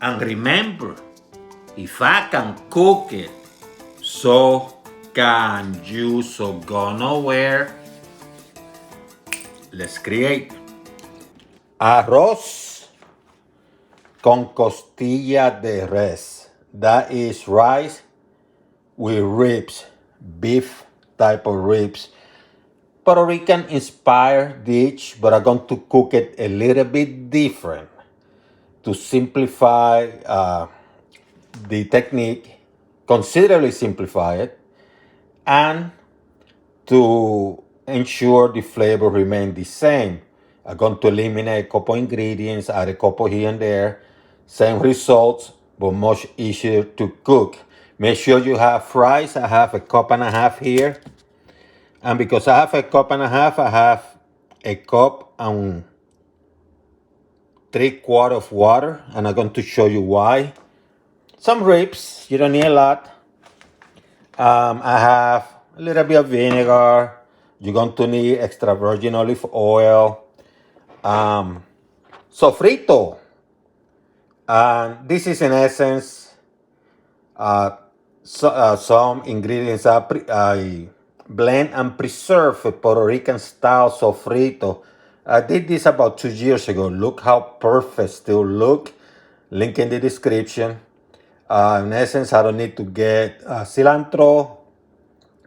And remember, if I can cook it, so can you. So go nowhere. Let's create. Arroz con costilla de res. That is rice with ribs, beef type of ribs. Puerto Rican inspired dish, but I'm going to cook it a little bit different to simplify the technique, considerably simplify it, and to ensure the flavor remain the same. I'm going to eliminate a couple ingredients, add a couple here and there. Same results, but much easier to cook. Make sure you have fries. I have a cup and a half here. And because I have a cup and a half, I have a cup and 3/4 of water. And I'm going to show you why. Some ribs, you don't need a lot. I have a little bit of vinegar. You're going to need extra virgin olive oil. Sofrito. And this is in essence some ingredients I blend and preserve for Puerto Rican style sofrito. I did this about 2 years ago. Look how perfect still look. Link in the description. In essence, I don't need to get cilantro,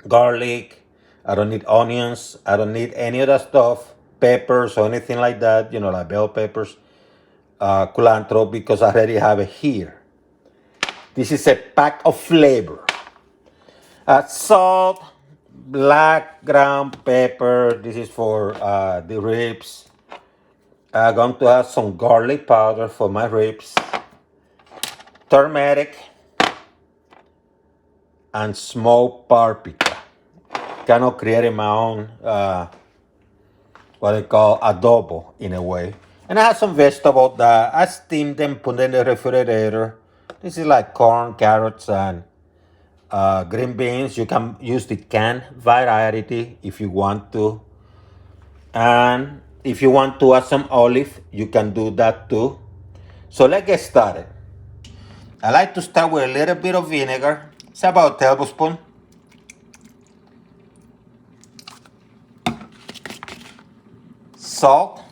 garlic. I don't need onions. I don't need any of that stuff. Peppers or anything like that, like bell peppers, culantro, because I already have it here. This is a pack of flavor. Salt, black ground pepper. This is for the ribs. I'm going to have some garlic powder for my ribs. Turmeric and smoked paprika. Kind of creating my own, what I call adobo in a way. And I have some vegetables that I steamed them, put in the refrigerator. This is like corn, carrots, and green beans. You can use the canned variety if you want to. And if you want to add some olive, you can do that too. So let's get started. I like to start with a little bit of vinegar. It's about a tablespoon. Salt.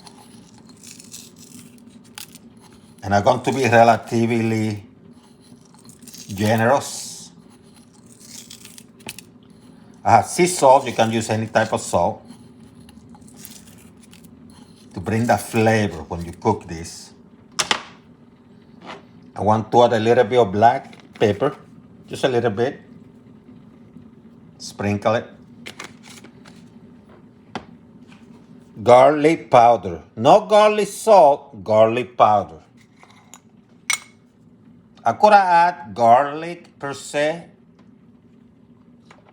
And I'm going to be relatively generous. I have sea salt. You can use any type of salt to bring that flavor when you cook this. I want to add a little bit of black pepper, just a little bit. Sprinkle it. Garlic powder, not garlic salt, garlic powder. I could add garlic per se,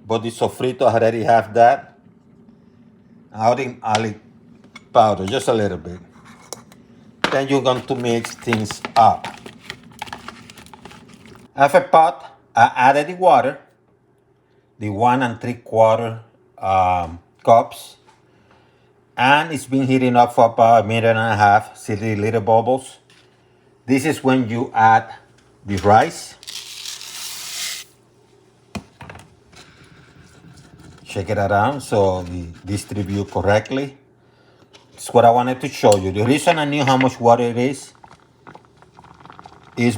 but the sofrito I already have that. Adding garlic powder, just a little bit. Then you're going to mix things up. I have a pot. I added the water, the 1 3/4 cups, and it's been heating up for about a minute and a half. See the little bubbles? This is when you add the rice. Shake it around so we distribute correctly. That's what I wanted to show you. The reason I knew how much water it is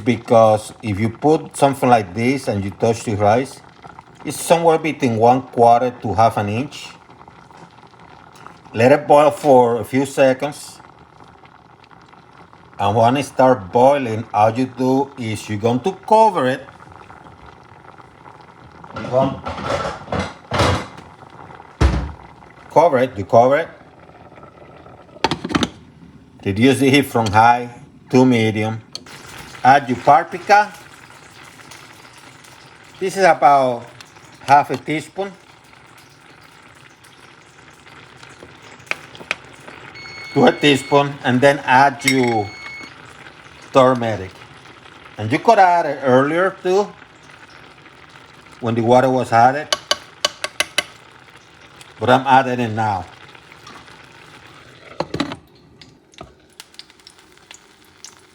because if you put something like this and you touch the rice, it's somewhere between 1/4 to half an inch. Let it boil for a few seconds. And when it starts boiling, all you do is you're going to cover it. You cover it. Reduce the heat from high to medium. Add your paprika. This is about half a teaspoon. To a teaspoon, and then add your turmeric. And you could add it earlier too, when the water was added, but I'm adding it now.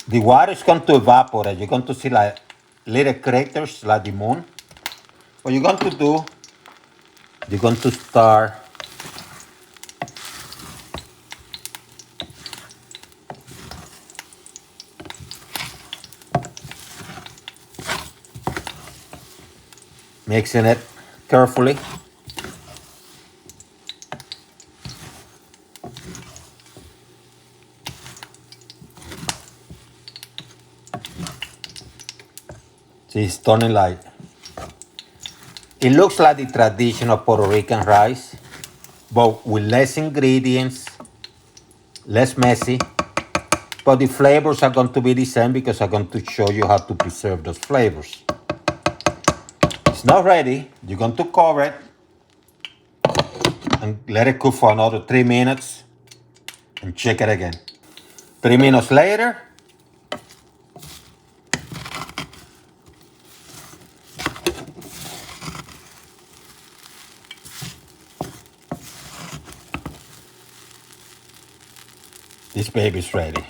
The water is going to evaporate. You're going to see like little craters like the moon. What you're going to do, you're going to start mixing it carefully. See, it's turning like, it looks like the traditional Puerto Rican rice, but with less ingredients, less messy. But the flavors are going to be the same because I'm going to show you how to preserve those flavors. It's not ready. You're going to cover it and let it cook for another 3 minutes and check it again. 3 minutes later, this baby's ready.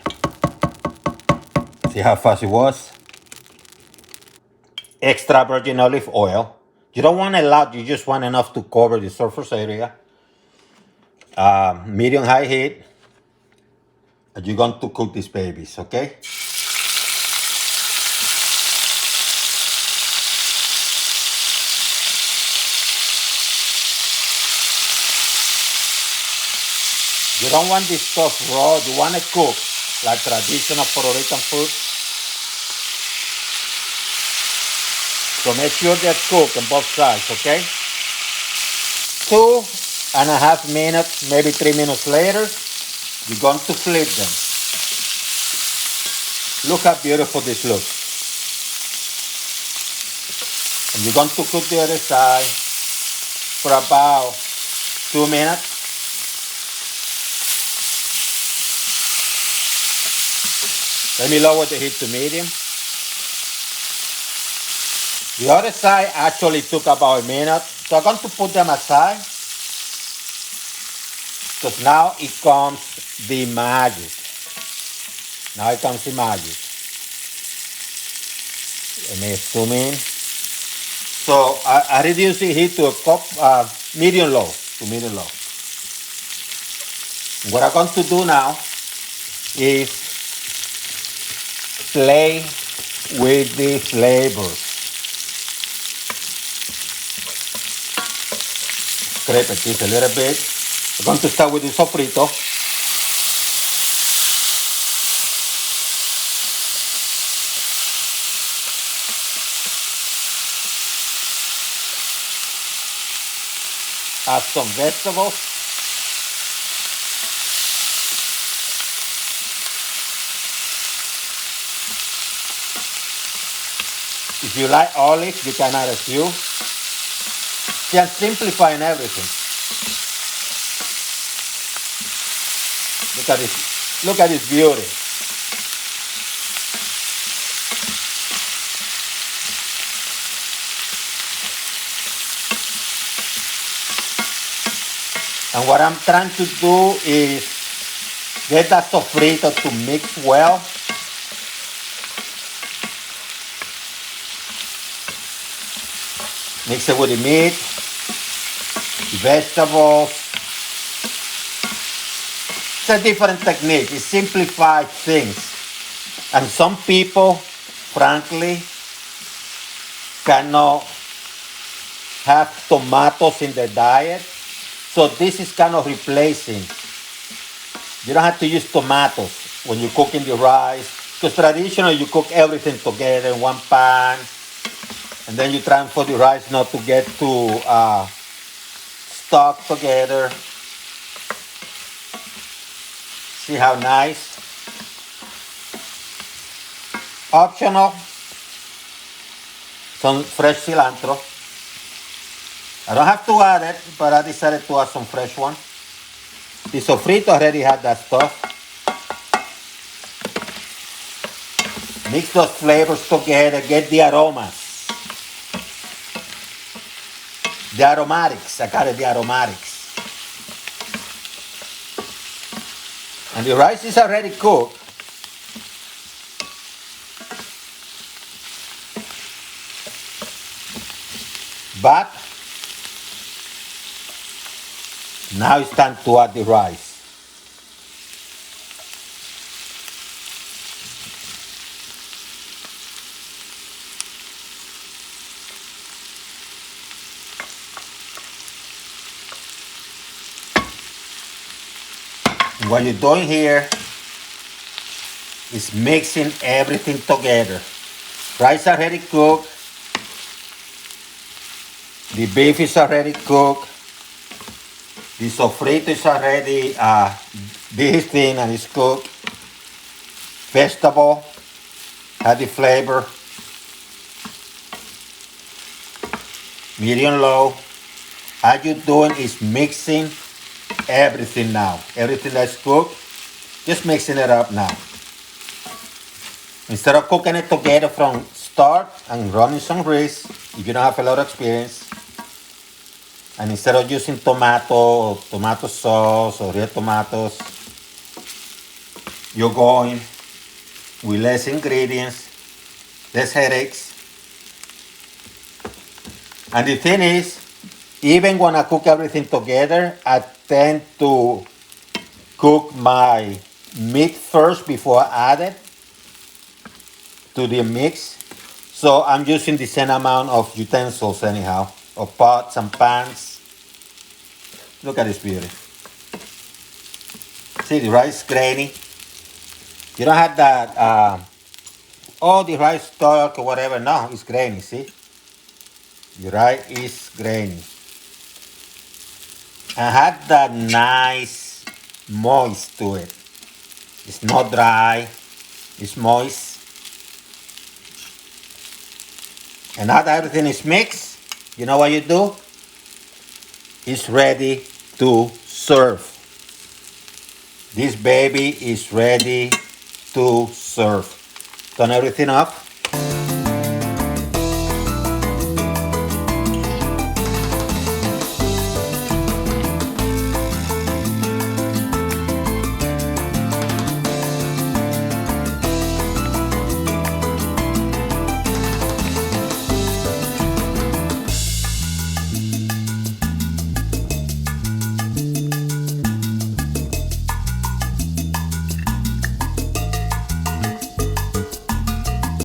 See how fast it was? Extra virgin olive oil. You don't want a lot, you just want enough to cover the surface area. Medium high heat. And you're going to cook these babies, okay? You don't want this stuff raw, you want it cooked like traditional Puerto Rican food. So make sure they're cooked on both sides, okay? 2.5 minutes, maybe 3 minutes later, you're going to flip them. Look how beautiful this looks. And you're going to cook the other side for about 2 minutes. Let me lower the heat to medium. The other side actually took about a minute. So I'm going to put them aside. Because now it comes the magic. Now it comes the magic. Let me zoom in. So I reduce the heat to a medium low. What I'm going to do now is play with the flavors. Scrape it just a little bit. I'm going to start with the sofrito. Add some vegetables. If you like olives, you can add a few. Just simplifying everything. Look at this. Look at this beauty. And what I'm trying to do is get that sofrito to mix well. Mix it with the meat, the vegetables. It's a different technique. It simplifies things. And some people, frankly, cannot have tomatoes in their diet. So this is kind of replacing. You don't have to use tomatoes when you're cooking the rice. Because traditionally you cook everything together in one pan. And then you try for the rice not to get too stuck together. See how nice? Optional. Some fresh cilantro. I don't have to add it, but I decided to add some fresh one. The sofrito already had that stuff. Mix those flavors together, get the aromas. The aromatics, I call it the aromatics. And the rice is already cooked. But now it's time to add the rice. And what you're doing here is mixing everything together. Rice already cooked. The beef is already cooked. The sofrito is already this thin and it's cooked. Vegetable had the flavor. Medium low. All you're doing is mixing everything now. Everything that's cooked, just mixing it up now. Instead of cooking it together from start and running some grease, if you don't have a lot of experience, and instead of using tomato or tomato sauce or real tomatoes, you're going with less ingredients, less headaches. And the thing is, even when I cook everything together, I tend to cook my meat first before I add it to the mix. So I'm using the same amount of utensils anyhow, of pots and pans. Look at this beauty. See, the rice grainy. You don't have that, the rice dark or whatever. No, it's grainy, see? The rice is grainy. And have that nice moist to it. It's not dry, it's moist. And now that everything is mixed, you know what you do? It's ready to serve. This baby is ready to serve. Turn everything up.